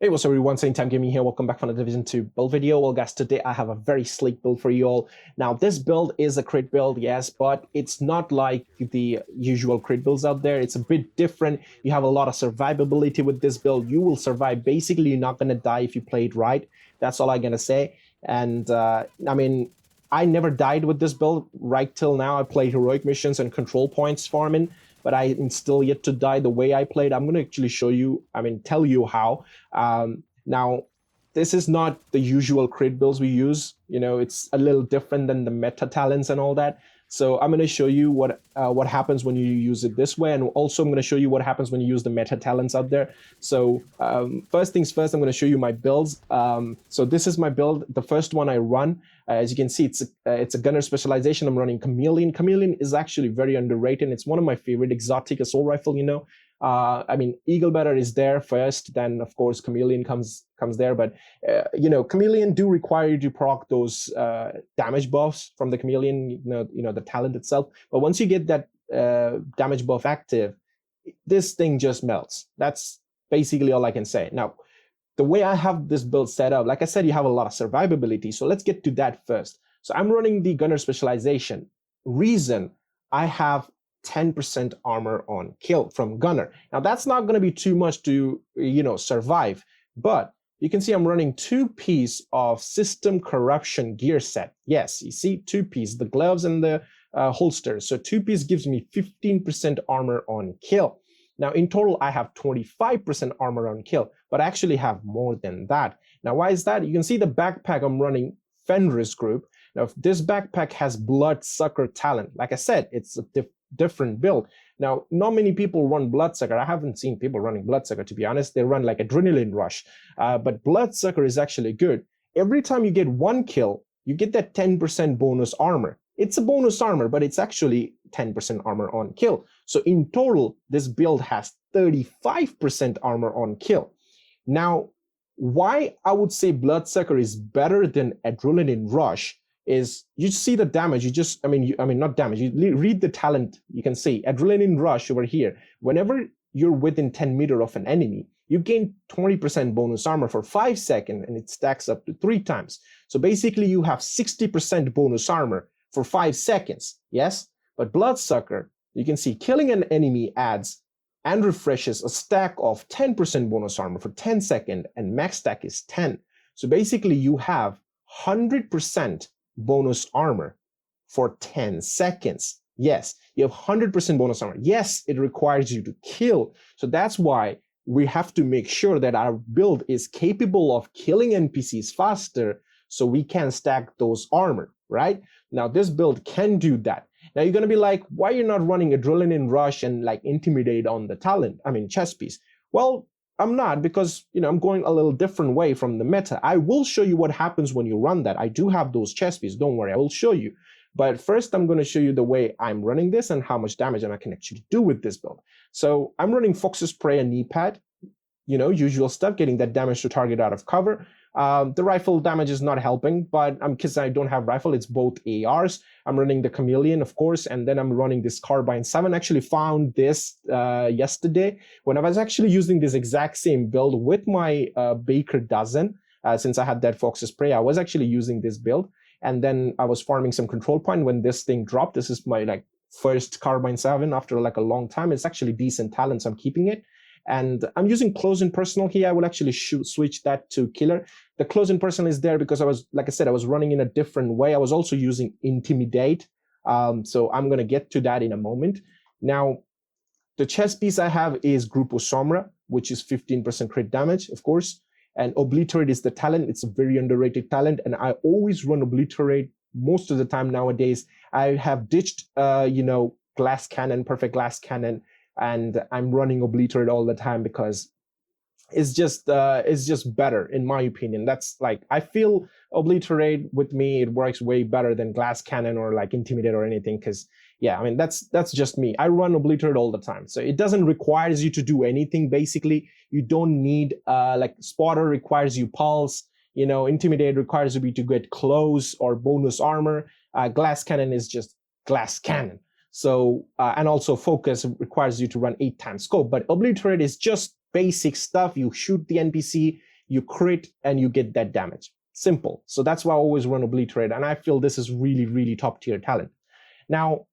Hey, what's up everyone, Same Time Gaming here. Welcome back from the Division 2 build video. Well guys, today I have a very sleek build for you all. Now this build is a crit build, yes, but it's not like the usual crit builds out there. It's a bit different. You have a lot of survivability with this build. You will survive. Basically, you're not going to die if you play it right. That's all I'm going to say. And I mean, I never died with this build right till now. I played heroic missions and control points farming, but I am still yet to die the way I played. I'm going to actually show you, tell you how. Now, this is not the usual crit builds we use. You know, it's a little different than the meta talents and all that. So I'm going to show you what happens when you use it this way, and also I'm going to show you what happens when you use the meta talents out there. So first things first, I'm going to show you my builds. So this is my build, the first one I run. As you can see, it's a gunner specialization. I'm running Chameleon. Chameleon is actually very underrated. It's one of my favorite exotic assault rifle. You know, Eagle Better is there first, then of course Chameleon comes there. But you know, Chameleon do require you to proc those damage buffs from the Chameleon. You know the talent itself. But once you get that damage buff active, this thing just melts. That's basically all I can say. Now, the way I have this build set up, like I said, you have a lot of survivability. So let's get to that first. So I'm running the gunner specialization. Reason, I have 10% armor on kill from gunner. Now that's not going to be too much to, you know, survive, but you can see I'm running 2-piece of system corruption gear set. Yes, you see 2-piece, the gloves and the holsters. So 2-piece gives me 15% armor on kill. Now in total, I have 25% armor on kill, but I actually have more than that. Now why is that? You can see the backpack I'm running, Fenris group. Now if this backpack has Bloodsucker talent, like I said, it's a different build. Now, not many people run Bloodsucker. I haven't seen people running Bloodsucker, to be honest. They run like Adrenaline Rush. But Bloodsucker is actually good. Every time you get 1 kill, you get that 10% bonus armor. It's a bonus armor, but it's actually 10% armor on kill. So in total, this build has 35% armor on kill. Now, why I would say Bloodsucker is better than Adrenaline Rush is you see the damage. You just, not damage. You read the talent. You can see Adrenaline Rush over here. Whenever you're within 10 meters of an enemy, you gain 20% bonus armor for 5 seconds, and it stacks up to 3 times. So basically, you have 60% bonus armor for 5 seconds. Yes, but Bloodsucker, you can see killing an enemy adds and refreshes a stack of 10% bonus armor for 10 seconds, and max stack is 10. So basically, you have 100% bonus armor for 10 seconds. Yes, you have 100% bonus armor. Yes, it requires you to kill. So that's why we have to make sure that our build is capable of killing NPCs faster so we can stack those armor, right? Now, this build can do that. Now, you're going to be like, why you're not running Adrenaline Rush and like Intimidate on the talent, chest piece? Well, I'm not, because I'm going a little different way from the meta. I will show you what happens when you run that. I do have those chest pieces, don't worry, I will show you. But first, I'm going to show you the way I'm running this and how much damage I can actually do with this build. So I'm running Fox's Prey and knee pad, usual stuff, getting that damage to target out of cover. The rifle damage is not helping, but because I don't have rifle, it's both ARs. I'm running the Chameleon, of course, and then I'm running this Carbine 7. I actually found this yesterday when I was actually using this exact same build with my Baker Dozen. Since I had that Fox's Prey, I was actually using this build, and then I was farming some control point when this thing dropped. This is my first Carbine 7 after a long time. It's actually decent talent, so I'm keeping it. And I'm using close in personal here. I will actually switch that to killer. The close in personal is there because I was, like I said, I was running in a different way. I was also using Intimidate. So I'm going to get to that in a moment. Now, the chest piece I have is Grupo Sombra, which is 15% crit damage, of course. And Obliterate is the talent. It's a very underrated talent. And I always run Obliterate most of the time nowadays. I have ditched, glass cannon, perfect glass cannon, and I'm running Obliterate all the time because it's just better in my opinion. That's I feel Obliterate with me, it works way better than glass cannon or Intimidate or anything, because that's just me. I run Obliterate all the time, so it doesn't require you to do anything. Basically, you don't need Spotter requires you pulse, Intimidate requires you to get close or bonus armor. Glass cannon is just glass cannon. So, and also focus requires you to run 8 times scope, but Obliterate is just basic stuff. You shoot the NPC, you crit and you get that damage. Simple. So that's why I always run Obliterate, and I feel this is really, really top tier talent. Now,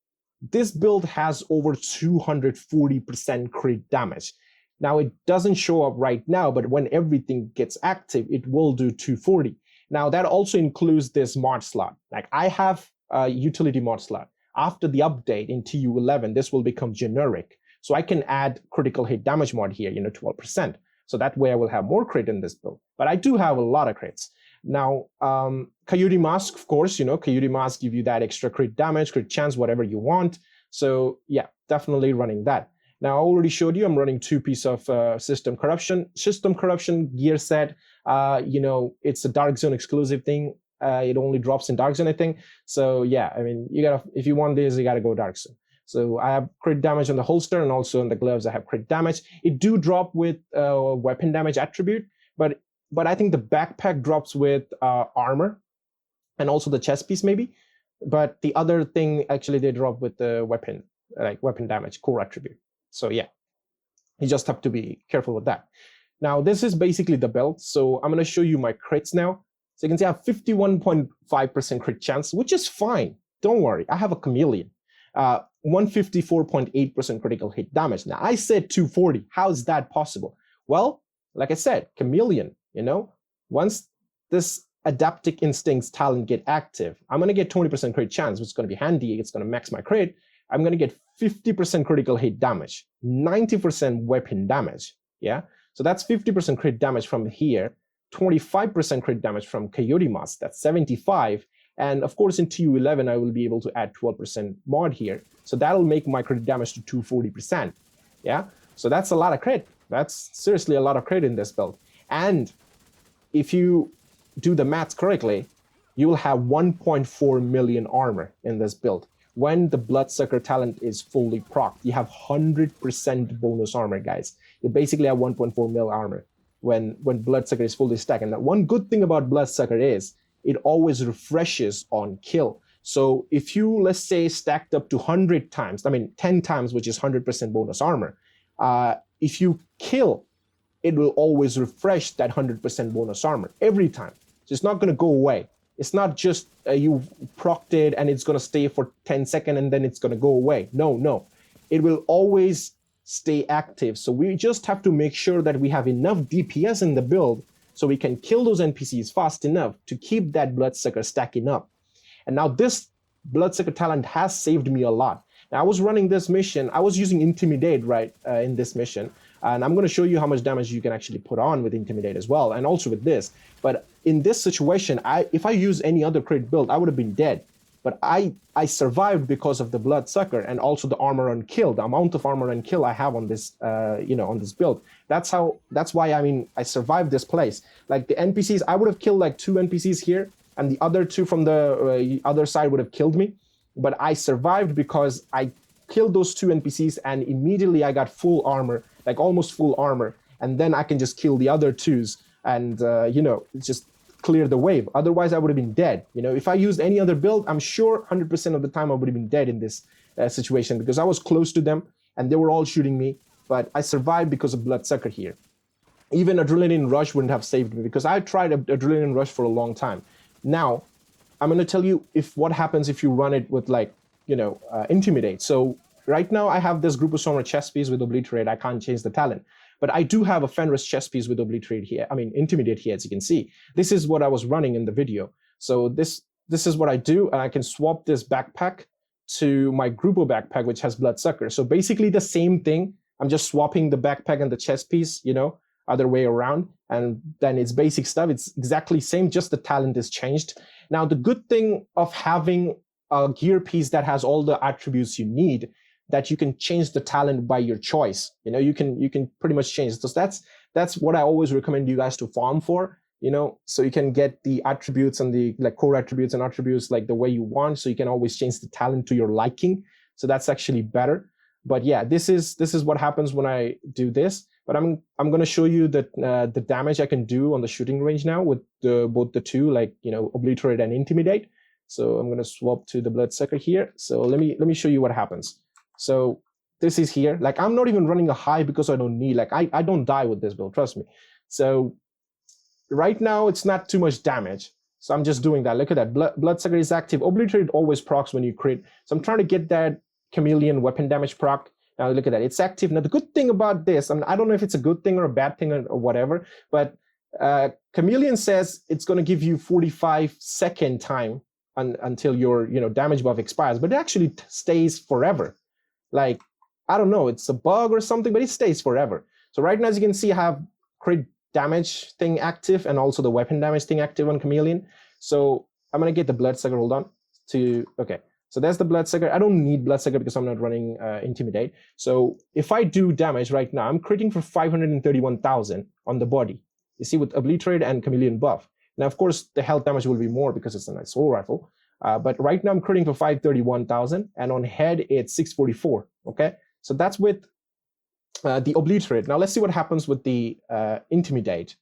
this build has over 240% crit damage. Now, it doesn't show up right now, but when everything gets active, it will do 240. Now, that also includes this mod slot. Like, I have a utility mod slot. After the update in TU11, this will become generic. So I can add critical hit damage mod here, 12%. So that way I will have more crit in this build. But I do have a lot of crits. Now, Coyote Mask, of course, Coyote Mask give you that extra crit damage, crit chance, whatever you want. So yeah, definitely running that. Now, I already showed you I'm running 2 pieces of System Corruption. System Corruption gear set, it's a Dark Zone exclusive thing. It only drops in Dark Zone, I think. So yeah, I mean, if you want this, you gotta go Dark Zone. So I have crit damage on the holster, and also on the gloves I have crit damage. It do drop with weapon damage attribute, but I think the backpack drops with armor, and also the chest piece maybe. But the other thing, actually, they drop with the weapon, like weapon damage, core attribute. So yeah, you just have to be careful with that. Now, this is basically the build. So I'm going to show you my crits now. So you can see I have 51.5% crit chance, which is fine. Don't worry, I have a chameleon. 154.8% critical hit damage. Now, I said 240. How is that possible? Well, like I said, chameleon, once this Adaptive Instincts talent get active, I'm going to get 20% crit chance, which is going to be handy. It's going to max my crit. I'm going to get 50% critical hit damage, 90% weapon damage. Yeah, so that's 50% crit damage from here, 25% crit damage from Coyote Mask, that's 75. And of course, in TU11, I will be able to add 12% mod here. So that'll make my crit damage to 240%. Yeah, so that's a lot of crit. That's seriously a lot of crit in this build. And if you do the math correctly, you will have 1.4 million armor in this build. When the Bloodsucker talent is fully procced, you have 100% bonus armor, guys. You basically have 1.4 mil armor when Bloodsucker is fully stacked. And that one good thing about Bloodsucker is it always refreshes on kill. So if you, let's say, stacked up to 100 times, 10 times, which is 100% bonus armor, if you kill, it will always refresh that 100% bonus armor every time. So it's not going to go away. It's not just you procced it and it's going to stay for 10 seconds and then it's going to go away. No. It will always stay active. So we just have to make sure that we have enough DPS in the build so we can kill those NPCs fast enough to keep that Bloodsucker stacking up. And now this Bloodsucker talent has saved me a lot. Now, I was running this mission. I was using Intimidate, in this mission. And I'm going to show you how much damage you can actually put on with Intimidate as well, and also with this. But in this situation, if I use any other crit build, I would have been dead. But I survived because of the Bloodsucker and also the armor on kill, the amount of armor and kill I have on this, on this build. That's why I survived this place. Like the NPCs, I would have killed like 2 NPCs here, and the other 2 from the other side would have killed me. But I survived because I killed those 2 NPCs and immediately I got full armor, like almost full armor, and then I can just kill the other 2s and just clear the wave. Otherwise, I would have been dead. If I used any other build, I'm sure 100% of the time I would have been dead in this situation because I was close to them and they were all shooting me. But I survived because of Bloodsucker here. Even Adrenaline Rush wouldn't have saved me because I tried Adrenaline Rush for a long time. Now, I'm going to tell you what happens if you run it with Intimidate. So right now I have this Group of Summer chess piece with Obliterate. I can't change the talent. But I do have a Fenris chess piece with Obliterate here. Intimidate here, as you can see. This is what I was running in the video. So this is what I do, and I can swap this backpack to my Grupo backpack, which has Bloodsucker. So basically the same thing. I'm just swapping the backpack and the chess piece, other way around. And then it's basic stuff. It's exactly same, just the talent is changed. Now, the good thing of having a gear piece that has all the attributes you need, that you can change the talent by your choice. You can pretty much change. So that's what I always recommend you guys to farm for, so you can get the attributes and the core attributes and attributes like the way you want. So you can always change the talent to your liking. So that's actually better. But yeah, this is what happens when I do this. But I'm going to show you the damage I can do on the shooting range now with both the 2, Obliterate and Intimidate. So I'm going to swap to the Bloodsucker here. So let me show you what happens. So this is here. I'm not even running a high because I don't need. I don't die with this build. Trust me. So right now it's not too much damage. So I'm just doing that. Look at that. Bloodsucker is active. Obliterate always procs when you crit. So I'm trying to get that chameleon weapon damage proc. Now look at that. It's active. Now the good thing about this, I don't know if it's a good thing or a bad thing or whatever, but chameleon says it's going to give you 45-second time until your damage buff expires, but it actually stays forever. Like, I don't know, it's a bug or something, but it stays forever. So right now, as you can see, I have crit damage thing active and also the weapon damage thing active on chameleon. So I'm gonna get the bloodsucker. Hold on. Okay. So that's the bloodsucker. I don't need bloodsucker because I'm not running Intimidate. So if I do damage right now, I'm critting for 531,000 on the body. You see, with Obliterate and chameleon buff. Now, of course, the health damage will be more because it's a nice soul rifle. But right now I'm critting for 531,000, and on head it's 644. Okay, so that's with the Obliterate. Now let's see what happens with the Intimidate.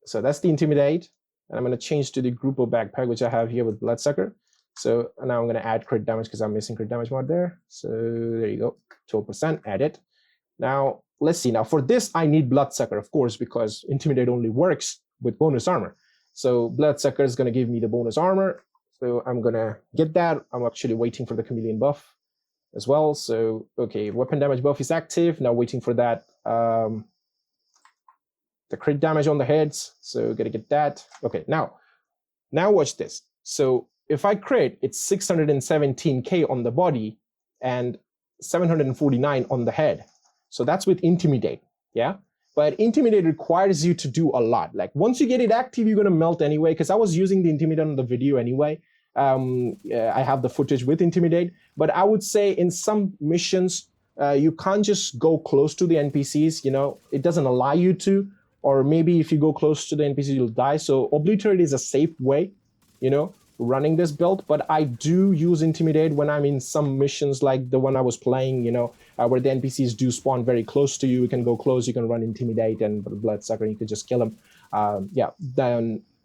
So that's the Intimidate, and I'm going to change to the Grupo backpack, which I have here with Bloodsucker. So now I'm going to add crit damage because I'm missing crit damage mod there. So there you go, 12%, add it. Now let's see. Now for this, I need Bloodsucker, of course, because Intimidate only works with bonus armor. So Bloodsucker is going to give me the bonus armor. So I'm going to get that. I'm actually waiting for the chameleon buff as well. So, okay, weapon damage buff is active. Now waiting for that, the crit damage on the heads. So got to get that. Okay, now watch this. So if I crit, it's 617K on the body and 749 on the head. So that's with Intimidate, yeah? But Intimidate requires you to do a lot. Like once you get it active, you're gonna melt anyway, because I was using the Intimidate on the video anyway. I have the footage with Intimidate, but I would say in some missions, you can't just go close to the NPCs, it doesn't allow you to, or maybe if you go close to the NPCs, you'll die. So Obliterate is a safe way, running this build, but I do use Intimidate when I'm in some missions like the one I was playing, where the NPCs do spawn very close to you. You can go close, you can run Intimidate and Bloodsucker, and you can just kill them.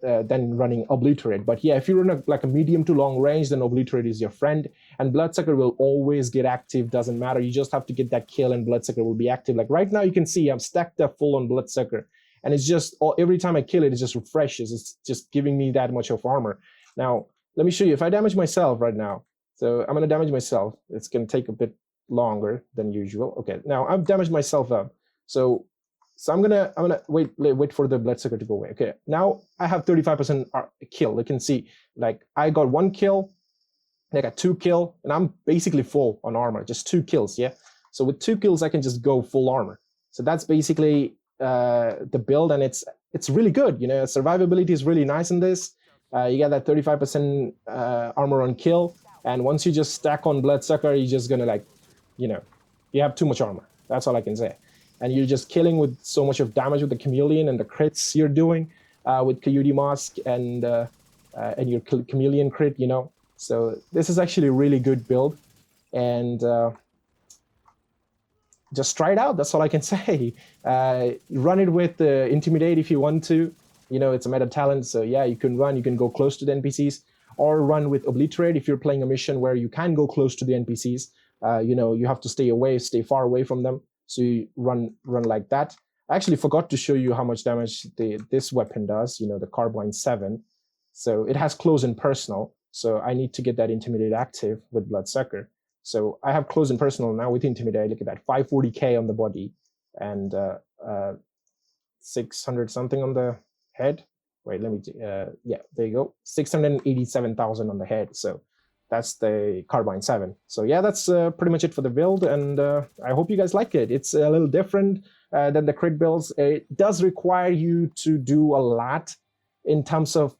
Then running Obliterate. But yeah, if you run like a medium to long range, then Obliterate is your friend, and Bloodsucker will always get active, doesn't matter. You just have to get that kill and Bloodsucker will be active. Like right now, you can see I'm stacked up full on Bloodsucker, and it's just, every time I kill it, it just refreshes. It's just giving me that much of armor. Now, let me show you. If I damage myself right now, so I'm going to damage myself. It's going to take a bit longer than usual. Okay, now I've damaged myself up. So I'm gonna wait for the bloodsucker to go away. Okay, now I have 35% kill. You can see, like, I got 1 kill, I got 2 kill, and I'm basically full on armor. Just 2 kills, yeah. So with 2 kills, I can just go full armor. So that's basically the build, and it's really good. Survivability is really nice in this. You get that 35% armor on kill, and once you just stack on bloodsucker, you're just gonna you have too much armor. That's all I can say. And you're just killing with so much of damage with the chameleon and the crits you're doing with Coyote Mask and your chameleon crit. So this is actually a really good build, and just try it out. That's all I can say. Run it with Intimidate if you want to. It's a meta talent, so yeah, you can go close to the NPCs, or run with Obliterate if you're playing a mission where you can go close to the NPCs. You have to stay far away from them. So you run like that. I actually forgot to show you how much damage this weapon does, the Carbine 7. So it has close and personal. So I need to get that Intimidate active with Bloodsucker. So I have close and personal now with Intimidate. Look at that, 540K on the body and 600 something on the head. Wait, let me, yeah, there you go. 687,000 on the head. So that's the Carbine 7. So yeah, that's pretty much it for the build, and I hope you guys like it. It's a little different than the crit builds. It does require you to do a lot in terms of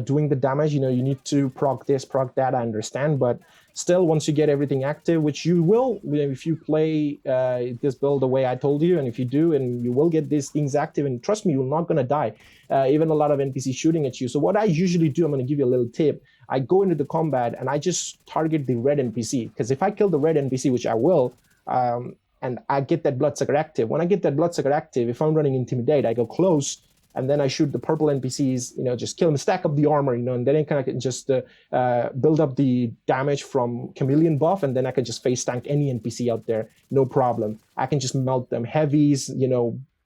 doing the damage. You need to proc this, proc that, I understand, but still, once you get everything active, which you will if you play this build the way I told you, and if you do, and you will get these things active, and trust me, you're not going to die. Even a lot of NPCs shooting at you. So what I usually do, I'm going to give you a little tip. I go into the combat and I just target the red NPC, because if I kill the red NPC, which I will, and I get that bloodsucker active. When I get that bloodsucker active, if I'm running Intimidate, I go close, and then I shoot the purple NPCs, just kill them, stack up the armor, and then I can just build up the damage from chameleon buff, and then I can just face tank any NPC out there, no problem. I can just melt them. Heavies,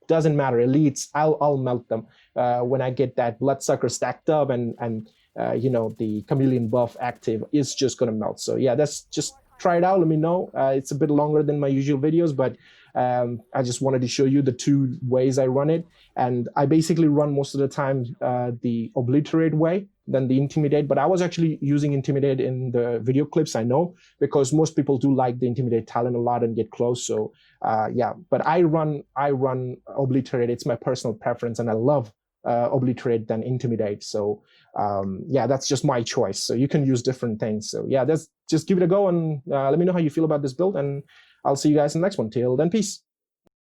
doesn't matter. Elites, I'll melt them when I get that Bloodsucker stacked up and you know, the Chameleon buff active is just gonna melt. So yeah, that's just try it out. Let me know. It's a bit longer than my usual videos, but I just wanted to show you the two ways I run it. And I basically run most of the time the Obliterate way than the Intimidate, but I was actually using Intimidate in the video clips, I know, because most people do like the Intimidate talent a lot and get close. So yeah, but I run Obliterate. It's my personal preference, and I love Obliterate than Intimidate. So yeah, that's just my choice. So you can use different things. So yeah, just give it a go, and let me know how you feel about this build, and I'll see you guys in the next one. Till then, peace.